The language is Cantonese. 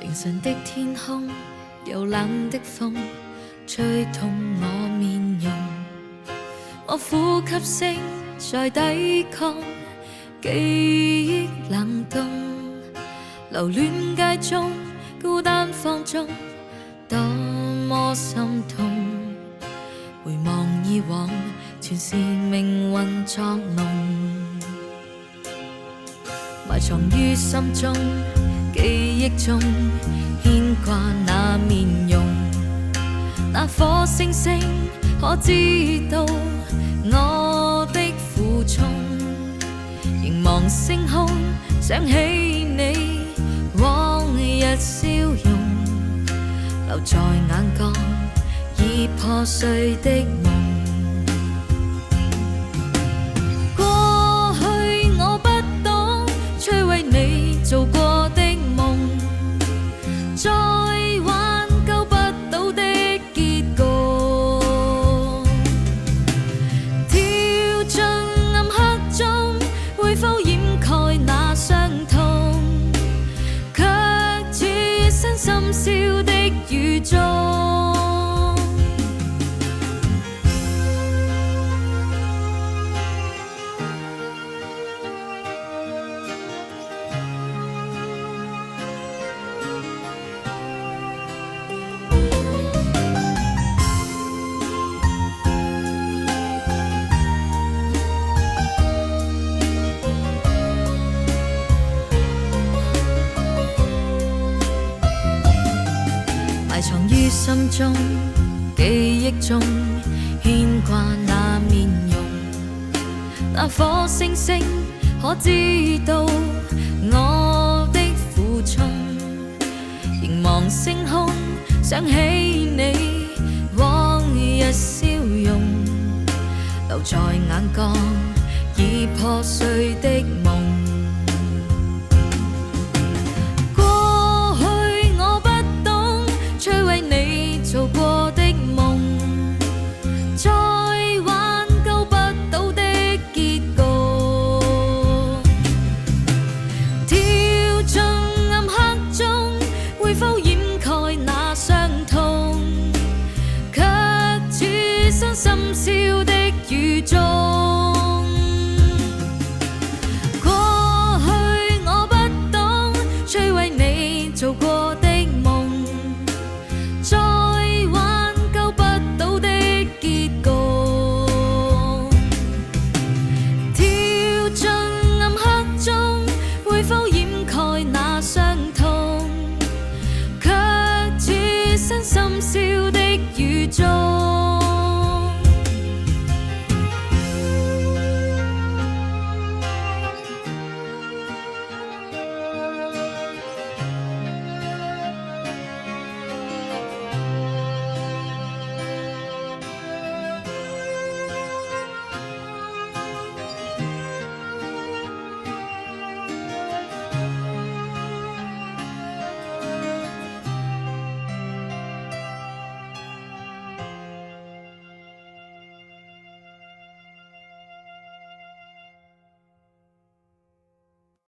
平順的天空，有冷的風吹痛我面容，我呼吸聲在抵抗記憶冷凍，留戀街中孤單放縱，多麼心痛。回望以往，全是命運作弄，埋藏於心中，記憶中牽掛那面容。那顆星星可知道我的苦衷？凝望星空，想起你往日笑容，留在眼角已破碎的夢。過去我不懂摧毀你做過的夢，再挽救不到的結局，跳進暗黑中，會否掩蓋那傷痛？卻置身深宵的雨中。埋藏於心中，記憶中牽掛那面容。那顆星星可知道我的苦衷？凝望星空，想起你往日笑容，留在眼角已破碎的夢。做過的夢，再挽救不到的結局，跳進暗黑中，會否掩蓋那傷痛？卻置身深宵的雨中。過去我不懂摧毀你做過的夢，再深宵的雨中。